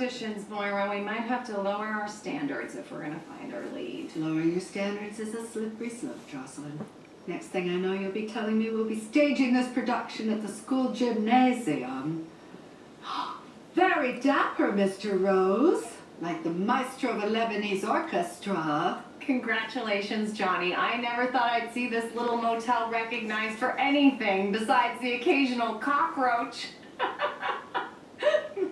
auditions, Moira. We might have to lower our standards if we're gonna find our lead. Lowering your standards is a slippery slope, Jocelyn. Next thing I know, you'll be telling me we'll be staging this production at the school gymnasium. Very dapper, Mr. Rose. Like the maestro of a Lebanese orchestra. Congratulations, Johnny. I never thought I'd see this little motel recognized for anything besides the occasional cockroach.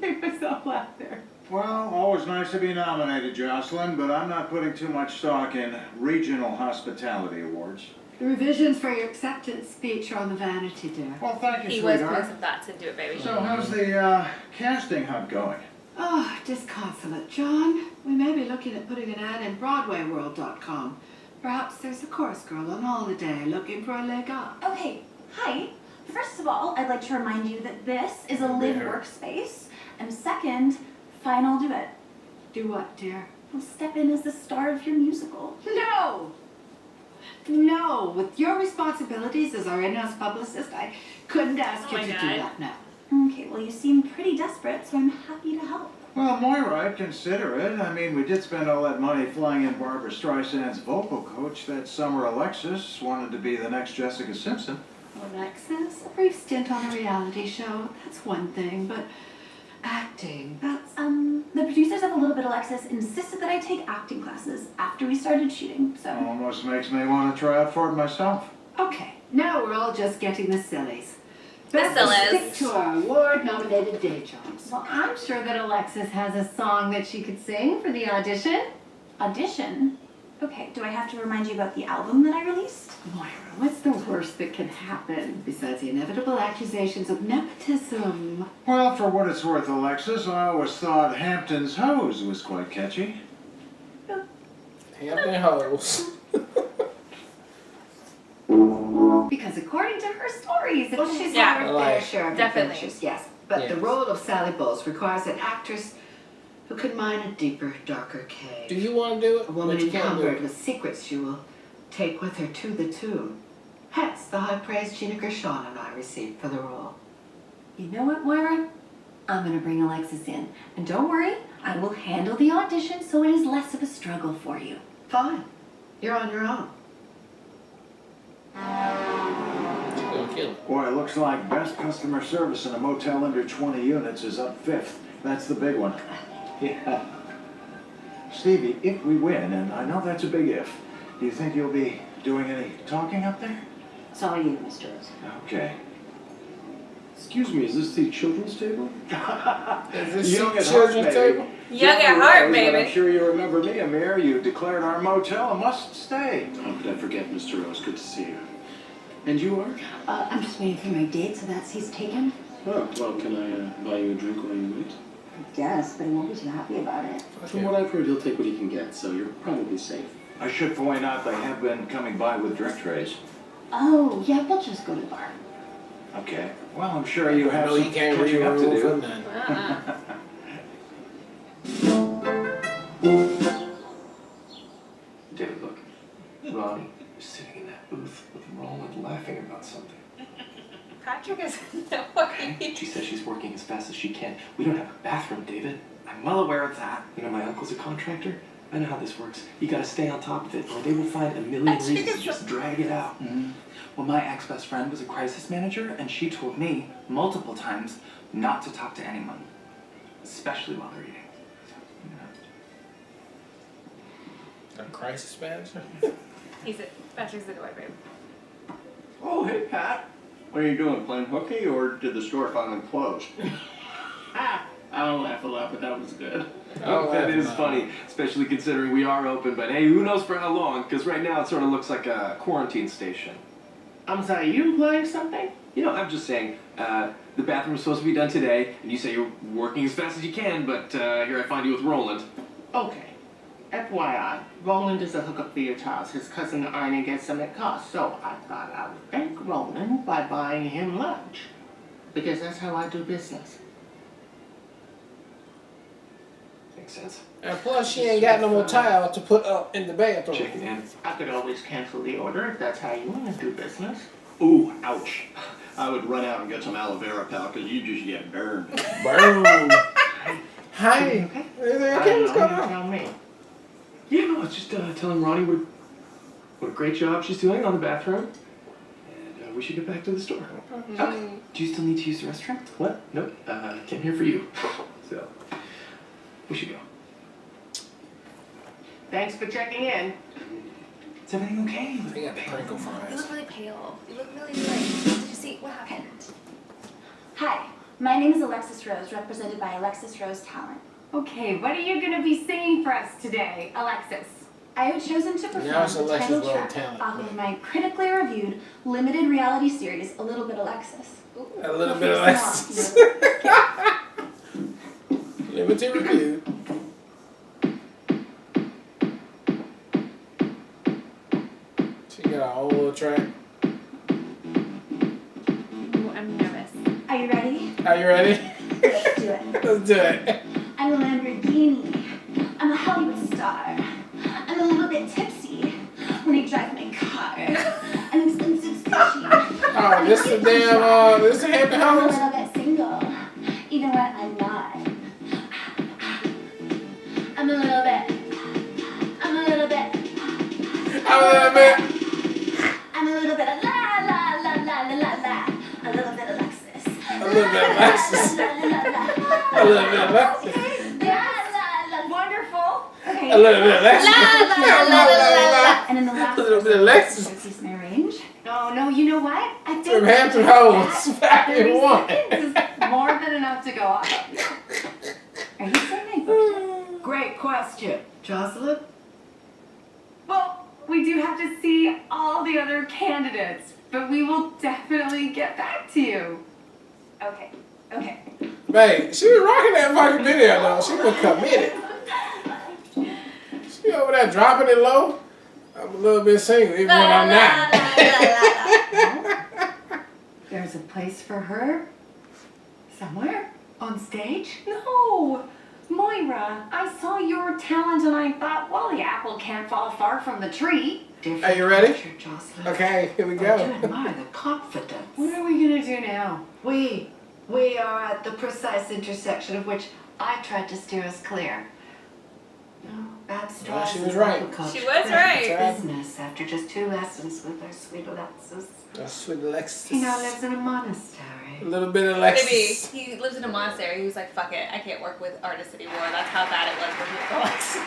Made myself laugh there. Well, always nice to be nominated, Jocelyn, but I'm not putting too much stock in regional hospitality awards. The revisions for your acceptance speech are on the vanity, dear. Well, thank you, He was sweetheart. putting some thoughts into it, baby. So how's the casting hunt going? Oh, disconsolate, John. We may be looking at putting an ad in BroadwayWorld.com. Perhaps there's a chorus girl on holiday looking for a leg up. Okay, hi. First of all, I'd like to remind you that this is a live workspace. And second, fine, I'll do it. Do what, dear? I'll step in as the star of your musical. No! No, with your responsibilities as our in-house publicist, I couldn't ask Oh you my to God. do that now. Okay, well, you seem pretty desperate, so I'm happy to help. Well, Moira, I'd consider it. I mean, we did spend all that money flying in Barbara Streisand's vocal coach that summer. Alexis wanted to be the next Jessica Simpson. Alexis, a brief stint on a reality show, that's one thing, but acting, that's... The producers of A Little Bit Alexis insisted that I take acting classes after we started shooting, so... Almost makes me want to try out for it myself. Okay, now we're all just getting the sillies. The Best to sillies. stick to our award-nominated day jobs. Well, I'm sure that Alexis has a song that she could sing for the audition. Audition? Okay, do I have to remind you about the album that I released? Moira, what's the worst that can happen besides the inevitable accusations of nepotism? Well, for what it's worth, Alexis, I always thought Hampton's Hose was quite catchy. Hampton Hose. Because according to her stories, she's Yeah. had her Like, fair share of definitely. adventures, yes. But the Yes. role of Sally Bowles requires an actress who can mine a deeper, darker cave. Do you want to do it? A woman But you can't do encumbered it. with secrets she will take with her to the tomb. Hence the high praise Gina Gershon and I received for the role. You know what, Moira? I'm gonna bring Alexis in. And don't worry, I will handle the audition so it is less of a struggle for you. Fine. You're on your own. She's gonna kill it. Boy, it looks like best customer service in a motel under 20 units is up fifth. That's the big one. Yeah. Stevie, if we win, and I know that's a big if, do you think you'll be doing any talking up there? It's all you, Mr. Rose. Okay. Excuse me, is this the children's table? Is this Young at children's heart, baby. table? Young at General heart, Rose, but I'm baby. sure you remember me, Amir. You declared our motel a must stay. How could I forget, Mr. Rose? Good to see you. And you are? I'm just waiting for my date, so that's he's taken. Oh, well, can I buy you a drink while you wait? I guess, but he won't be too happy about it. From what I've heard, he'll take what he can get, so you're probably safe. I should point out they have been coming by with drink trays. Oh, yeah, we'll just go to the bar. Okay. Well, I'm sure you have No, some you can't catching up to re-roll do. from that. David, look. Ronnie is sitting in that booth with Roland laughing about something. Patrick is Okay? She says she's working as fast as she can. We don't have a bathroom, David. I'm well aware of that. You know, my uncle's a contractor. I know how this works. You gotta stay on top of it, or they will find a million reasons to just drag it out. Well, my ex-best friend was a crisis manager, and she told me multiple times not to talk to anyone, especially while they're eating. So, A crisis manager? Patrick's a door, babe. Oh, hey, Pat. What are you doing, playing hooky, or did the store finally close? I'll laugh a lot, but that was good. That is funny, especially considering we are open, but hey, who knows for how long, because right now it sort of looks like a quarantine station. I'm sorry, you playing something? You know, I'm just saying, the bathroom's supposed to be done today, and you say you're working as fast as you can, but here I find you with Roland. Okay. FYI, Roland is a hookup for your child. His cousin Arnie gets him at cost, so I thought I would thank Roland by buying him lunch. Because that's how I do business. Makes sense. And plus, she ain't got no more tile to put up in the bathroom. Checking in. I could always cancel the order if that's how you want to do business. Ooh, ouch. I would run out and get some aloe vera, pal, because you just get burned. Boom. Hi. Okay. Is I okay? What's know, going you on? tell me. Yeah, no, it's just telling Ronnie what a great job she's doing on the bathroom. And we should get back to the store. Oh, do you still need to use the restroom? What? Nope. Came here for you. So, we should go. Thanks for checking in. Is everything okay? They got the crinkle You fries. look really pale. You look really like. Did you see what happened? Hi, my name is Alexis Rose, represented by Alexis Rose Talent. Okay, what are you gonna be singing for us today, Alexis? I have chosen to perform Now it's the Alexis title Rose track Talent. off of my critically reviewed limited reality series, A Little Bit Alexis. A little Feel bit of free to sing Alexis. along. Limited review. She got a whole little track. Ooh, I'm nervous. Are you ready? Are you ready? Let's do it. Let's do it. I'm a Lamborghini. I'm a Hollywood star. I'm a little bit tipsy when I drive my car. I'm expensive sushi. Oh, this is damn, this is Happy I'm a House? little bit single, even when I'm not. I'm a little bit. I'm a little bit. I'm a little bit. I'm a little bit of la la la la la la la. A little bit of Alexis. A little bit of Alexis. La la la la. A little bit of Alexis. La la la. Wonderful. Okay. A little bit of Alexis. And in the last A little bit of Alexis. increase my range. No, you know what? I think From Hampton Homes. 30 51. seconds is more than enough to go off of you. Are you saying I Great question. Jocelyn? Well, we do have to see all the other candidates, but we will definitely get back to you. Okay. Man, she was rocking that fucking video though. She was committed. She over there dropping it low. I'm a little bit single, even when I'm not. There's a place for her somewhere on stage? No, Moira, I saw your talent and I thought, well, the apple can't fall far from the tree. Are you ready? Culture, Jocelyn. Okay, here we I do go. admire the confidence. What are we gonna do now? We are at the precise intersection of which I tried to steer us clear. No, bad straws she and was right. local culture She was quit right. Business after just 2 lessons with our sweet Alexis. That's sweet Alexis. He now lives in a monastery. A little bit of Maybe Alexis. he lives in a monastery. He was like, "Fuck it, I can't work with artists anymore." That's how bad it was working with Alex.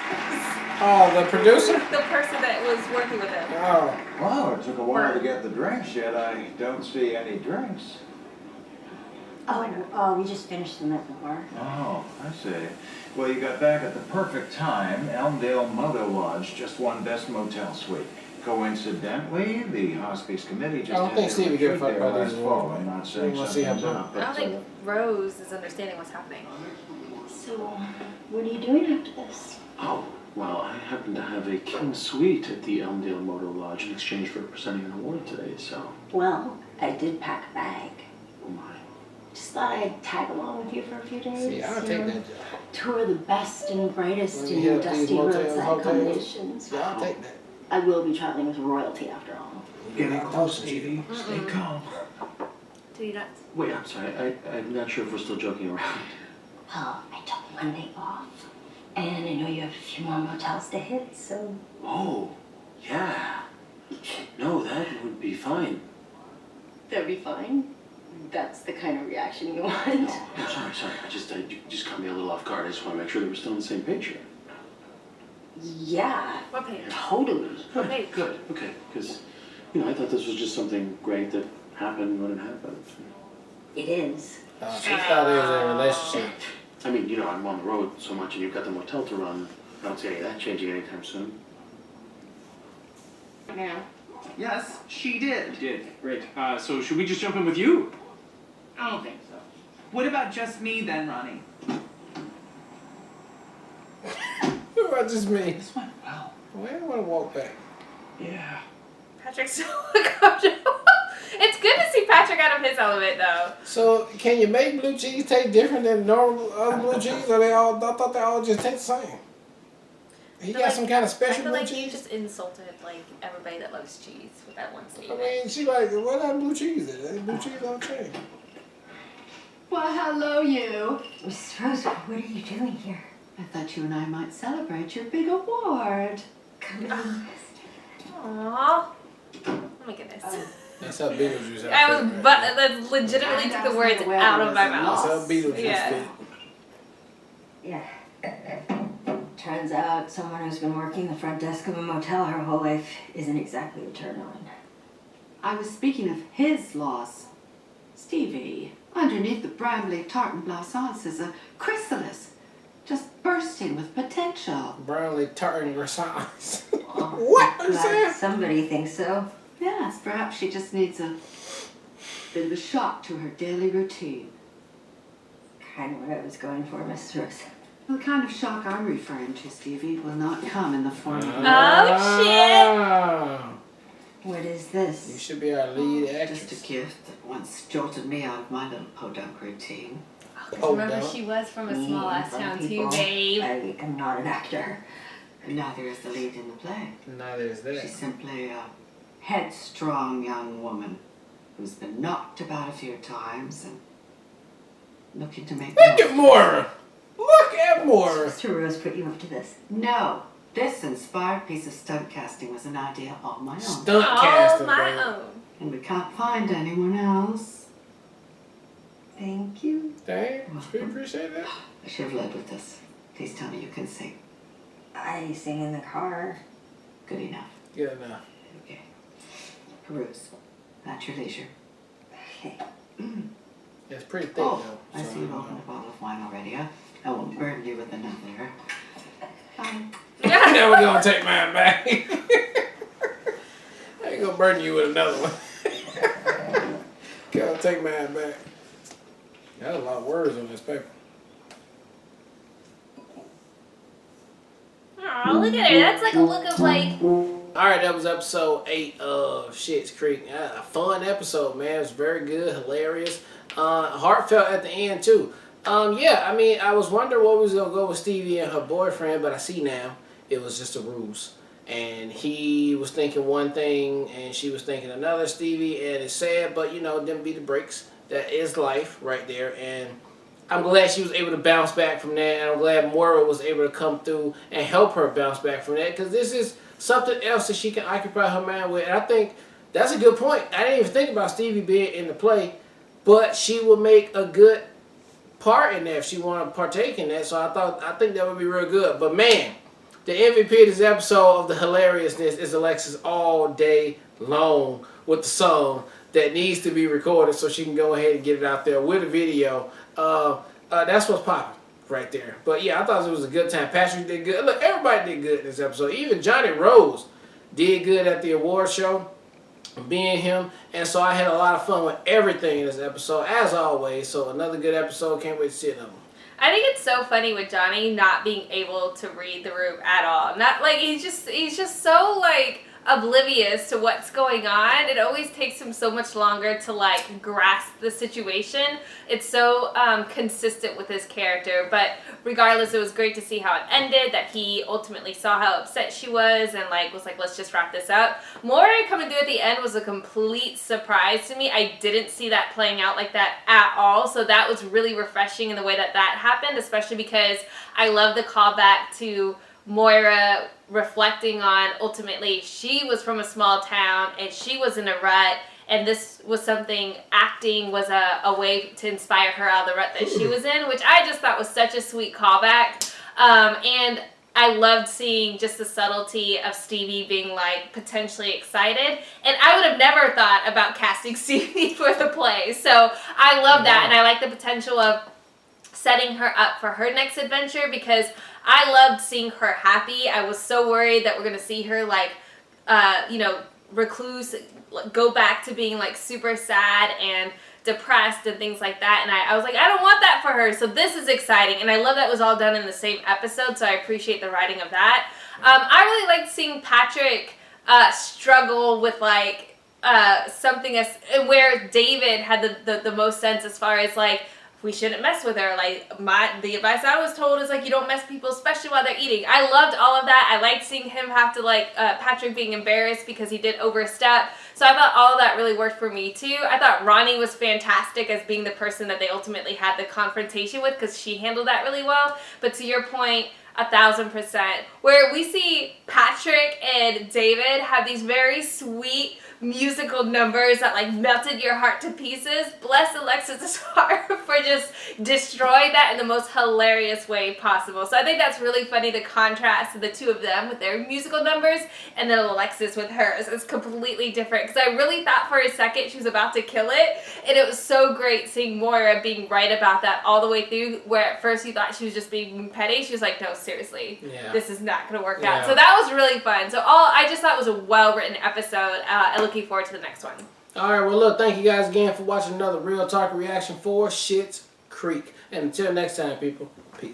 Oh, the producer? The person that was working with him. Oh. Wow, it took a while to get the drinks, yet I don't see any drinks. Oh, we just finished them at the bar. Oh, I see. Well, you got back at the perfect time. Elmdale Moto Lodge just won Best Motel Suite. Coincidentally, the Hospies committee just I don't had think their Stevie gave a retreat fuck there about last these fall. awards, I'm man. not saying We wanna see how something's much. up, I don't but think Rose is understanding what's happening. So, what are you doing after this? Oh, well, I happen to have a king suite at the Elmdale Moto Lodge in exchange for presenting an award today, so. Well, I did pack a bag. Oh my. Just thought I'd tag along with you for a few days. See, I'll you take know, that job. Tour the best and brightest Let me hit in up these dusty motels, roadside hotels. accommodations. Yeah, I'll take that. I will be traveling with royalty after all. getting I'll close, toast you. Stevie. Stay calm. Do you nuts? Wait, I'm sorry. I'm not sure if we're still joking around. Well, I took Monday off. And I know you have a few more motels to hit, so... Oh, yeah. No, that would be fine. That'll be fine. That's the kind of reaction you want. No, I'm sorry. You just caught me a little off guard. I just want to make sure that we're still on the same page here. Yeah, What page? totally. What page? Good, okay. Because, I thought this was just something great that happened when it happened. It is. She thought it was a relationship. I mean, I'm on the road so much and you've got the motel to run. I don't see any of that changing anytime soon. Now, Yes, she did. You did. Great. So should we just jump in with you? I don't think so. What about just me then, Ronnie? What about just me? This went well. Well, I want to walk back. Yeah. Patrick's so uncomfortable. It's good to see Patrick out of his element, though. So, can you make blue cheese taste different than normal other blue cheese? Or I thought they all just taste the same. He But, got some kind of I special feel blue like you cheese. just insulted everybody that loves cheese with that one I statement. mean, she like, what that blue cheese is? That blue cheese don't change. Well, hello, you. Miss Rose, what are you doing here? I thought you and I might celebrate your big award. Come in. Aww. Oh my goodness. That's how Beetlejuice I was, but that legitimately took the words out of my That's mouth. how Beetlejuice Yeah. fit. Yeah. Turns out someone who's been working the front desk of a motel her whole life isn't exactly a turn on. I was speaking of his loss. Stevie, underneath the Bramley tartan blousance is a chrysalis, just bursting with potential. Brownlee tartan croissants. Oh, What? What is glad that? somebody thinks so. Yes, perhaps she just needs a bit of a shock to her daily routine. Kind of what I was going for, Miss Rose. The kind of shock I'm referring to, Stevie, will not come in the form of Ah. What is You this? should be our lead just a actress. gift that once jolted me out of my little podunk routine. Oh, Remember, no. she was from a Me small and ass some town people. too, babe. I am not an actor. And neither is the lead in the play. Neither is that. She's simply a headstrong young woman who's been knocked about a few times and looking to make Look the at most. Moira. Look at Moira. Mr. Rose put you up to this. No, this inspired piece of stunt casting was an idea all my own. Stunt All casting, my baby. own. And we can't find anyone else. Thank you. Thanks. We appreciate that. I should have led with this. Please tell me you can sing. I sing in the car. Good enough. Good enough. Okay. Peruse. At your leisure. Okay. It's pretty thick, Oh, though. I so, see you've opened a bottle of wine already. I won't burn you with another. Never gonna take mine back. I ain't gonna burn you with another one. Gotta take mine back. Got a lot of words on this paper. Aw, look at her. That's like a look of like. Alright, that was episode 8 of Schitt's Creek. A fun episode, man. It was very good, hilarious. Heartfelt at the end, too. Yeah, I mean, I was wondering what was going to go with Stevie and her boyfriend, but I see now it was just a ruse. And he was thinking one thing, and she was thinking another, Stevie, and it's sad, but, you know, them be the breaks. That is life right there, and I'm glad she was able to bounce back from that, and I'm glad Moira was able to come through and help her bounce back from that, because this is something else that she can occupy her mind with, and I think that's a good point. I didn't even think about Stevie being in the play, but she would make a good part in that if she wanted to partake in that, so I think that would be real good. But man, the MVP of this episode of the hilariousness is Alexis all day long with the song that needs to be recorded so she can go ahead and get it out there with a video. That's what's popping right there. But yeah, I thought it was a good time. Patrick did good. Look, everybody did good in this episode. Even Johnny Rose did good at the award show, being him. And so I had a lot of fun with everything in this episode, as always. So another good episode. Can't wait to see another one. I think it's so funny with Johnny not being able to read the room at all. Not like he's just so like oblivious to what's going on. It always takes him so much longer to like grasp the situation. It's so consistent with his character, but regardless, it was great to see how it ended, that he ultimately saw how upset she was and like was like, let's just wrap this up. Moira coming through at the end was a complete surprise to me. I didn't see that playing out like that at all, so that was really refreshing in the way that happened, especially because I love the callback to Moira reflecting on ultimately she was from a small town and she was in a rut, and this was something, acting was a way to inspire her out of the rut that she was in, which I just thought was such a sweet callback. And I loved seeing just the subtlety of Stevie being like potentially excited, and I would have never thought about casting Stevie for the play, so I love that. And I like the potential of setting her up for her next adventure, because I loved seeing her happy. I was so worried that we're going to see her like, recluse, go back to being like super sad and depressed and things like that. And I was like, I don't want that for her. So this is exciting. And I love that it was all done in the same episode. So I appreciate the writing of that. I really liked seeing Patrick struggle with like something as where David had the most sense as far as like, we shouldn't mess with her. Like, the advice I was told is, like, you don't mess people, especially while they're eating. I loved all of that. I liked seeing him have to, like, Patrick being embarrassed because he did overstep. So I thought all of that really worked for me, too. I thought Ronnie was fantastic as being the person that they ultimately had the confrontation with, because she handled that really well. But to your point, 1,000%. Where we see Patrick and David have these very sweet musical numbers that like melted your heart to pieces. Bless Alexis's heart for just destroying that in the most hilarious way possible. So I think that's really funny, the contrast of the two of them with their musical numbers, and then Alexis with hers is completely different. Because I really thought for a second she was about to kill it, and it was so great seeing Moira being right about that all the way through, where at first you thought she was just being petty. She was like, no, seriously, this is not going to work out. So that was really fun. So I just thought it was a well-written episode. Looking forward to the next one. Alright, well look, thank you guys again for watching another Real Talk reaction for Schitt's Creek. And until next time, people, peace.